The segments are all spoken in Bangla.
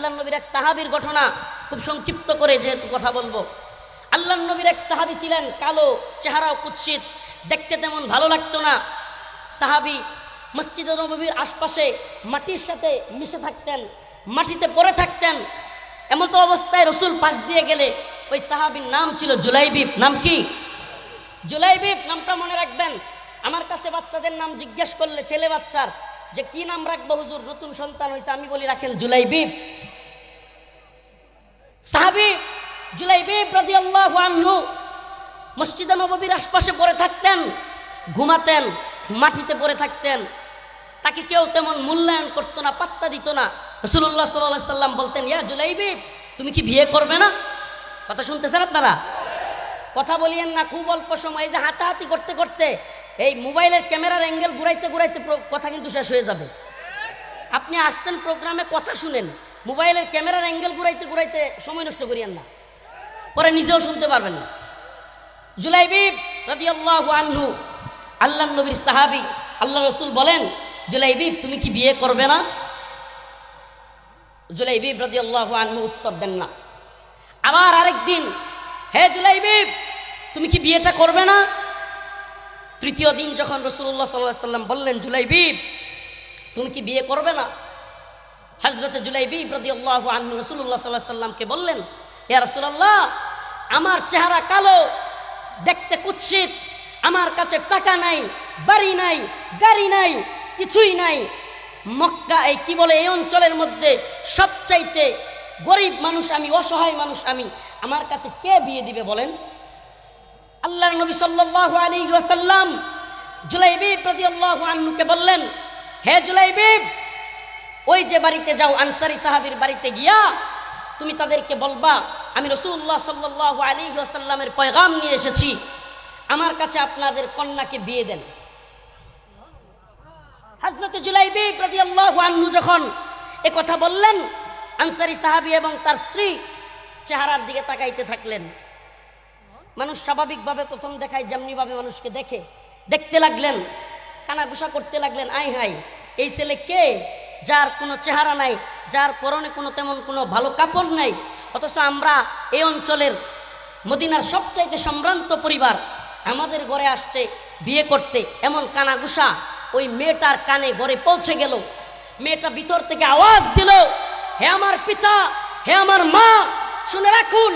আল্লাহর নবীর এক সাহাবীর ঘটনা, খুব সংক্ষিপ্ত করে যেহেতু কথা বলবো। আল্লাহর নবীর এক সাহাবী ছিলেন, কালো চেহারাও কুৎসিত, দেখতে তেমন ভালো লাগতো না। সাহাবী মসজিদে নববীর আশপাশে মাটির সাথে মিশে থাকতেন, মাটিতে পড়ে থাকতেন। এমতো অবস্থায় রসুল পাশ দিয়ে গেলে ওই সাহাবীর নাম ছিল জুলাইবিব। নাম কি? জুলাইবিব। নামটা মনে রাখবেন। আমার কাছে বাচ্চাদের নাম জিজ্ঞেস করলে, ছেলে বাচ্চার, যে কি নাম রাখবো হুজুর, নতুন সন্তান হয়েছে, আমি বলি রাখেন জুলাইবিব। সাহাবী জুলাইবিব রাদিয়াল্লাহু আনহু মসজিদে নববীর আশপাশে পড়ে থাকতেন, ঘুমাতেন, মাটিতে পড়ে থাকতেন। তাকে কেউ তেমন মূল্যায়ন করতো না, পাত্তা দিত না। রাসূলুল্লাহ সাল্লাল্লাহু আলাইহি সাল্লাম বলতেন, ইয়া জুলাইবিব, তুমি কি বিয়ে করবে না? কথা শুনতেছেন আপনারা? কথা বলিয়েন না, খুব অল্প সময়। এই যে হাতাহাতি করতে করতে এই মোবাইলের ক্যামেরার অ্যাঙ্গেল ঘুরাইতে ঘুরাইতে কথা কিন্তু শেষ হয়ে যাবে। আপনি আসছেন প্রোগ্রামে, কথা শুনেন, মোবাইলের ক্যামেরার অ্যাঙ্গেল ঘুরাইতে ঘুরাইতে সময় নষ্ট করিয়েন না, পরে নিজেও শুনতে পারবেন না। জুলাইবিব রাদিয়াল্লাহু আনহু আল্লাহর নবীর সাহাবী। আল্লাহ রাসূল বলেন, জুলাইবিব, তুমি কি বিয়ে করবে না? জুলাইবিব রাদিয়াল্লাহু আনহু উত্তর দেন না। আবার আরেকদিন, হে জুলাইবিব, তুমি কি বিয়েটা করবে না? তৃতীয় দিন যখন রাসূলুল্লাহ সাল্লাল্লাহু আলাইহি সাল্লাম বললেন, জুলাইবিব, তুমি কি বিয়ে করবে না? হযরত জুলাইবিব রাদিয়াল্লাহু আনহু রাসূলুল্লাহ সাল্লাল্লাহু আলাইহি সাল্লামকে বললেন, ইয়া রাসূলুল্লাহ, আমার চেহারা কালো, দেখতে কুৎসিত, আমার কাছে টাকা নাই, বাড়ি নাই, গাড়ি নাই, কিছুই নাই। মক্কা এই কি বলে এই অঞ্চলের মধ্যে সবচাইতে গরিব মানুষ আমি, অসহায় মানুষ আমি, আমার কাছে কে বিয়ে দিবে বলেন? আল্লাহর নবী সাল্লাল্লাহু আলাইহি ওয়াসাল্লাম জুলাইবিব রাদিয়াল্লাহু আনহুকে বললেন, হে জুলাইবিব, ওই যে বাড়িতে যাও, আনসারী সাহাবীর বাড়িতে গিয়া তুমি তাদেরকে বলবা, আমি রাসূলুল্লাহ সাল্লাল্লাহু আলাইহি ওয়াসাল্লামের পয়গাম নিয়ে এসেছি, আমার কাছে আপনাদের কন্যাকে বিয়ে দেন। হযরত জুলাইবিব রাদিয়াল্লাহু আনহু যখন এ কথা বললেন, আনসারী সাহাবী এবং তার স্ত্রী চেহারার দিকে তাকাইতে থাকলেন। মানুষ স্বাভাবিকভাবে প্রথম দেখায় যেমনিভাবে মানুষকে দেখে, দেখতে লাগলেন, কানাঘুষা করতে লাগলেন, আই হাই, এই ছেলে কে, যার কোনো চেহারা নাই, যার পরনে কোনো তেমন কোনো ভালো কাপড় নাই, অথচ আমরা এই অঞ্চলের মদিনার সবচাইতে সম্ভ্রান্ত পরিবার, আমাদের ঘরে আসছে বিয়ে করতে। এমন কানাঘুষা ওই মেয়েটার কানে ঘরে পৌঁছে গেল। মেয়েটা ভিতর থেকে আওয়াজ দিল, হে আমার পিতা, হে আমার মা, শুনে রাখুন,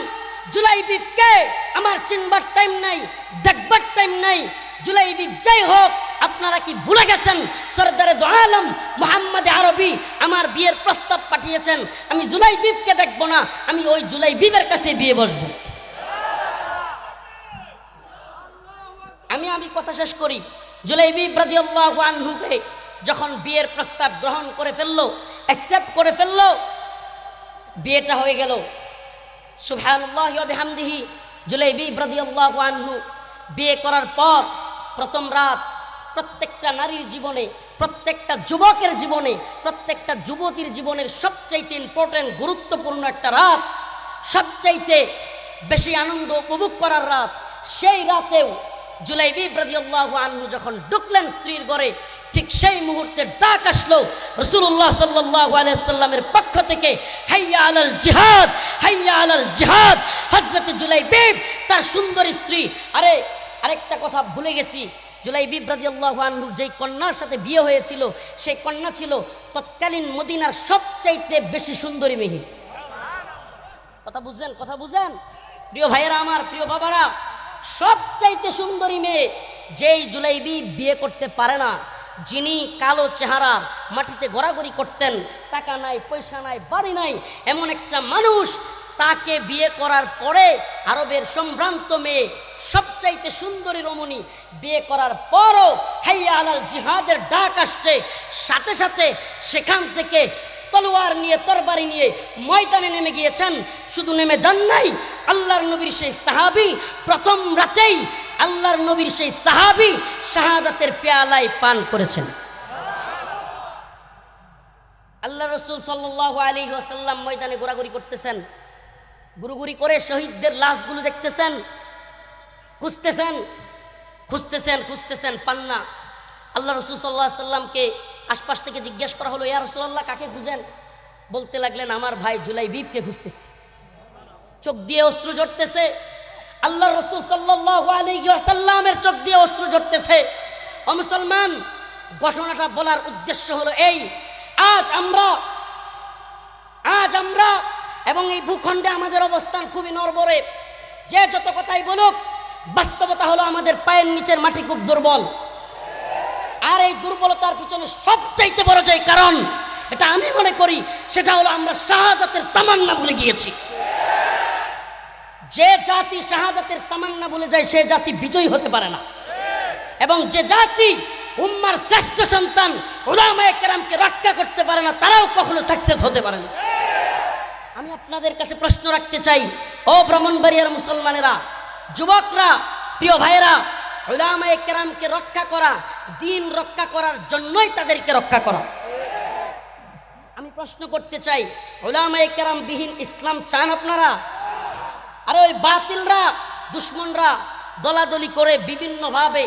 জুলাইবিবকে আমার চিনবার টাইম নাই, দেখবার টাইম নাই। জুলাইবিব যাই হোক, আপনারা কি ভুলে গেছেন সরদারে দো আলম মুহাম্মদ আরবি আমার বিয়ের প্রস্তাব পাঠিয়েছেন? আমি জুলাইবিবকে দেখব না, আমি ওই জুলাইবিবের কাছে বিয়ে বসবো। আমি কথা শেষ করি। জুলাইবিব রাদিয়াল্লাহু আনহুকে যখন বিয়ের প্রস্তাব গ্রহণ করে ফেললো, অ্যাকসেপ্ট করে ফেললো, বিয়েটা হয়ে গেল। সুবহানাল্লাহি ওয়া বিহামদিহি। জুলাইবিব রাদিয়াল্লাহু আনহু বিয়ে করার পর প্রথম রাত প্রত্যেকটা নারীর জীবনে, প্রত্যেকটা যুবকের জীবনে, প্রত্যেকটা যুবতীর জীবনের সবচাইতে ইম্পর্টেন্ট, গুরুত্বপূর্ণ একটা রাত, সবচাইতে বেশি আনন্দ উপভোগ করার রাত। সেই রাতেও জুলাইবিব রাদিয়াল্লাহু আনহু যখন ঢুকলেন স্ত্রীর ঘরে, ঠিক সেই মুহূর্তে ডাক আসলো রাসূলুল্লাহ সাল্লাল্লাহু আলাইহি সাল্লামের পক্ষ থেকে, হাইয়া আলাল জিহাদ, হাইয়া আলাল জিহাদ। হযরত জুলাইবিব তার সুন্দর স্ত্রী, আরেকটা কথা ভুলে গেছি, জুলাইবিব রাদিয়াল্লাহু আনহু যেই কন্যার সাথে বিয়ে হয়েছিল, সেই কন্যা ছিল তৎকালীন মদিনার সবচাইতে বেশি সুন্দরী মেয়ে। কথা বুঝেন প্রিয় ভাইয়েরা আমার, প্রিয় বাবারা, সবচাইতে সুন্দরী মেয়ে যেই জুলাইবিব বিয়ে করতে পারে না, যিনি কালো চেহারা, মাটিতে ঘোরাঘুরি করতেন, টাকা নাই, পয়সা নাই, বাড়ি নাই, এমন একটা মানুষ, তাকে বিয়ে করার পরে আরবের সম্ভ্রান্ত মেয়ে, সবচাইতে সুন্দরী রমণী, বিয়ে করার পরও হাইয়া আলাল জিহাদের ডাক আসছে, সাথে সাথে সেখান থেকে তলোয়ার নিয়ে, তরবারি নিয়ে ময়দানে নেমে গিয়েছেন। শুধু নেমে যান নাই, আল্লাহর নবীর সেই সাহাবী প্রথম রাতেই আল্লাহর নবীর সেই সাহাবী শাহাদাতের পেয়ালায় পান করেছেন। আল্লাহ রাসূল সাল্লাল্লাহু আলাইহি ওয়াসাল্লাম ময়দানে ঘোরাঘুরি করতেছেন, ঘুরঘুরি করে শহীদদের লাশগুলো দেখতেছেন, খুঁজতেছেন, পান না। আল্লাহ রাসূল সাল্লাল্লাহু আলাইহি ওয়াসাল্লামকে আশপাশ থেকে জিজ্ঞেস করা হলো, ইয়া রাসূলুল্লাহ, কাকে খুঁজেন? বলতে লাগলেন আমার ভাই জুলাইবিবকে খুঁজতেছি। চোখ দিয়ে অশ্রু ঝরতেছে, আল্লাহ রাসূল সাল্লাল্লাহু আলাইহি ওয়াসাল্লামের চোখ দিয়ে অশ্রু ঝরতেছে। ও মুসলমান, ঘটনাটা বলার উদ্দেশ্য হলো এই, আজ আমরা এবং এই ভূখণ্ডে আমাদের অবস্থান খুবই নড়বড়ে। যে যত কথাই বলুক, বাস্তবতা হলো আমাদের পায়ের নিচের মাটি খুব দুর্বল। আর এই দুর্বলতার পিছনে সবচাইতে বড় যে কারণ, এটা আমি মনে করি, সেটা হলো আমরা শাহাদাতের তামান্না ভুলে গিয়েছি। যে জাতি শাহাদাতের তামান্না ভুলে যায়, সে জাতি বিজয়ী হতে পারে না। এবং যে জাতি উম্মার শ্রেষ্ঠ সন্তান উলামায়ে কেরামকে রক্ষা করতে পারে না, তারাও কখনো সাকসেস হতে পারে না। আমি আপনাদের কাছে প্রশ্ন রাখতে চাই, ও ব্রাহ্মণবাড়িয়ার মুসলমানেরা, যুবকরা, প্রিয় ভাইয়েরা, উলামায়ে কেরামকে রক্ষা করা, দ্বীন রক্ষা করার জন্যই তাদেরকে রক্ষা করা। আমি প্রশ্ন করতে চাই, উলামায়ে কেরাম বিহীন ইসলাম চান আপনারা? আরে ওই বাতিলরা, দুশ্মনরা দলাদলি করে, বিভিন্নভাবে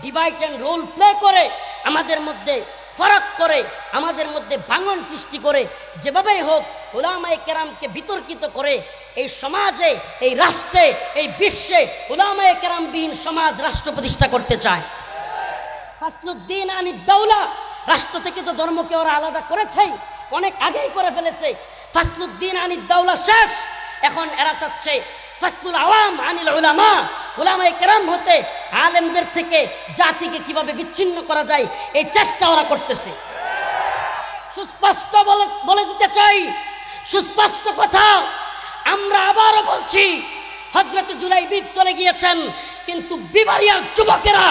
ডিভাইড অ্যান্ড রোল প্লে করে, আমাদের মধ্যে ফারাক করে, আমাদের মধ্যে ভাঙন সৃষ্টি করে, যেভাবেই হোক উলামায়ে কেরামকে বিতর্কিত করে এই সমাজে, এই রাষ্ট্রে, এই বিশ্বে উলামায়ে কেরামবিহীন সমাজ রাষ্ট্র প্রতিষ্ঠা করতে চায়। ফাসলুদ্দিন আনি দাওলা, রাষ্ট্র থেকে তো ধর্মকে ওরা আলাদা করেছেই, অনেক আগেই করে ফেলেছে। ফাসলুদ্দিন আনি দাওলা শেষ, এখন এরা চাচ্ছে ফাসলুল আওয়াম আনিল উলামা, উলামায়ে কেরাম হতে, আলেমদের থেকে জাতিকে কিভাবে বিচ্ছিন্ন করা যায় এই চেষ্টা ওরা করতেছে। সুস্পষ্ট বলে দিতে চাই, সুস্পষ্ট কথা, আমরা আবারও বলছি, হযরত জুলাইবিব চলে গিয়েছেন, কিন্তু বিবারিয়ার যুবকেরা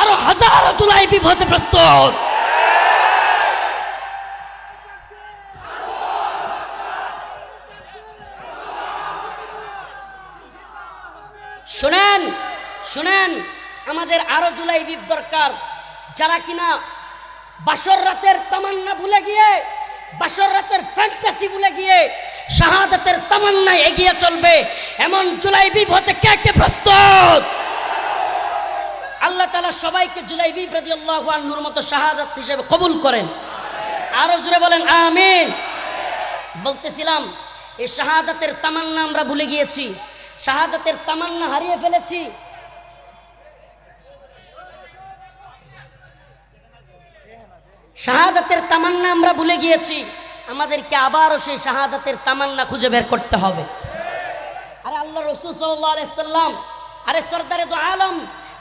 আরো হাজারো জুলাইবিব হতে প্রস্তুত। শুনেন শুনেন, আমাদের আরো জুলাইবিব দরকার, যারা কিনা বাসর রাতের তামান্না ভুলে গিয়ে, বাসর রাতের ফ্যান্টাসি ভুলে গিয়ে শাহাদাতের তামান্নায় এগিয়ে চলবে, এমন জুলাইবিব হতে কে কে প্রস্তুত? আল্লাহ তাআলা সবাইকে জুলাইবিব রাদিয়াল্লাহু আনহুর মতো শাহাদাত হিসেবে কবুল করেন। আরো জোরে বলেন আমিন। বলতেছিলাম, এই শাহাদাতের তামান্না আমরা ভুলে গিয়েছি, শাহাদাতের তামান্না হারিয়ে ফেলেছি। শাহাদাতের তামান্না আমরা ভুলে গিয়েছি, আমাদেরকে আবারও সেই শাহাদাতের তামান্না খুঁজে বের করতে হবে। আরে আল্লাহ রাসূল সাল্লাল্লাহু আলাইহি সাল্লাম, আরে সরদারে দু আলম,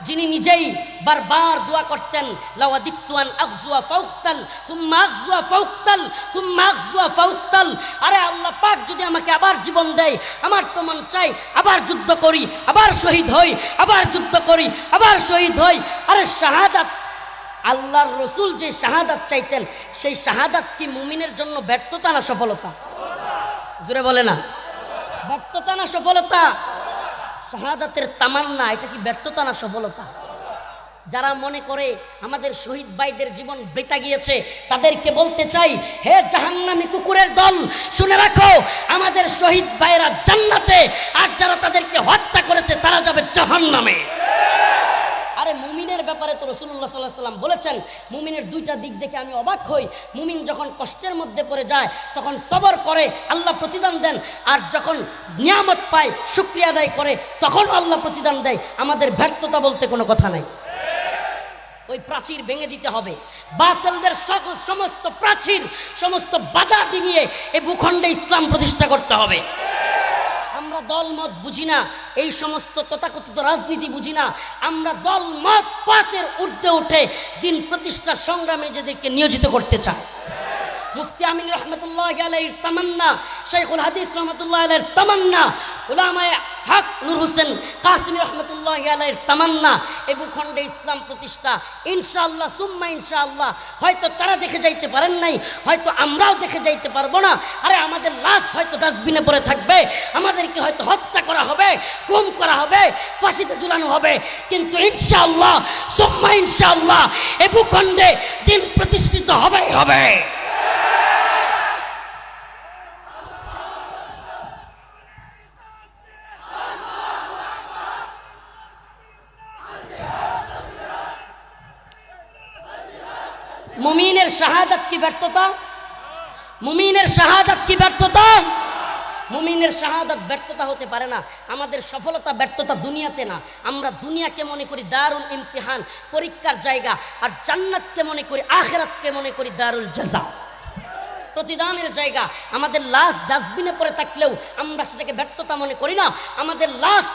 যিনি নিজেই বারবার দোয়া করতেন, লাওয়াদিত্তু আন আগজুয়া ফাউকতাল সুম্মা আগজুয়া ফাউকতাল সুম্মা আগজুয়া ফাউকতাল। আরে আল্লাহ পাক যদি আমাকে আবার জীবন দেয়, আমার তো মন চাই আবার যুদ্ধ করি, আবার শহীদ হই, আবার যুদ্ধ করি, আবার শহীদ হই। আরে শাহাদাত, আল্লাহর রাসূল যে শাহাদাত চাইতেন, সেই শাহাদাত কি মুমিনের জন্য ব্যর্থতা না সফলতা? জোরে বলে না, ব্যর্থতা না সফলতা? শাহাদাতের তামান্না, এটা কি ব্যর্থতা না সফলতা? যারা মনে করে আমাদের শহীদ ভাইদের জীবন বৃথা গিয়েছে, তাদেরকে বলতে চাই, হে জাহান্নামী কুকুরের দল, শুনে রাখো, আমাদের শহীদ ভাইরা জান্নাতে, আর যারা তাদেরকে হত্যা করেছে তারা যাবে জাহান্নামে। আরে মুমিনের ব্যাপারে তো রাসূলুল্লাহ সাল্লাল্লাহু আলাইহি ওয়াসাল্লাম বলেছেন, মুমিনের দুইটা দিক দেখে আমি অবাক হই। মুমিন যখন কষ্টের মধ্যে পড়ে যায়, তখন সবর করে, আল্লাহ প্রতিদান দেন, আর যখন নিয়ামত পায়, শুকরিয়া আদায় করে, তখন আল্লাহ প্রতিদান দেয়। আমাদের ব্যর্থতা বলতে কোনো কথা নাই। ওই প্রাচীর ভেঙে দিতে হবে, বাতিলদের সমস্ত প্রাচীর, সমস্ত বাধা ডিঙিয়ে এই ভূখণ্ডে ইসলাম প্রতিষ্ঠা করতে হবে। আমরা দলমত বুঝি না, এই সমস্ত তথাকথিত রাজনীতি বুঝি না, আমরা দলমত পাতের ঊর্ধ্বে উঠে দিন প্রতিষ্ঠার সংগ্রামে নিজেদেরকে নিয়োজিত করতে চাই। মুফতি আমিন রহমতুল্লাহি আলাইহির তামান্না, শাইখুল হাদিস রহমতুল্লাহি আলাইহির তামান্না, উলামায়ে হক নূর হোসেন কাসিমি রহমতুল্লাহি আলাইহির তামান্না, এই ভূখণ্ডে ইসলাম প্রতিষ্ঠা ইনশাআল্লাহ সুম্মা ইনশাআল্লাহ। হয়তো তারা দেখে যাইতে পারেন নাই, হয়তো আমরাও দেখে যাইতে পারবো না। আরে আমাদের লাশ হয়তো ডাস্টবিনে পড়ে থাকবে, আমাদেরকে হয়তো হত্যা করা হবে, গুম করা হবে, ফাঁসিতে ঝুলানো হবে, কিন্তু ইনশাআল্লাহ সুম্মা ইনশাআল্লাহ এই ভূখণ্ডে দিন প্রতিষ্ঠিত হবেই হবে। মুমিনের শাহাদাত কি ব্যর্থতা? মুমিনের শাহাদাত কি ব্যর্থতা? মুমিনের শাহাদাত ব্যর্থতা হতে পারে না। আমাদের সফলতা ব্যর্থতা দুনিয়াতে না। আমরা দুনিয়াকে মনে করি দারুল ইমতিহান, পরীক্ষার জায়গা, আর জান্নাতকে মনে করি, আখিরাতকে মনে করি দারুল জাযা, প্রতিদানের জায়গা। আমাদের লাশ ডাস্টবিনে পড়ে থাকলেও আমরা সেটাকে ব্যর্থতা মনে করি না। আমাদের লাশ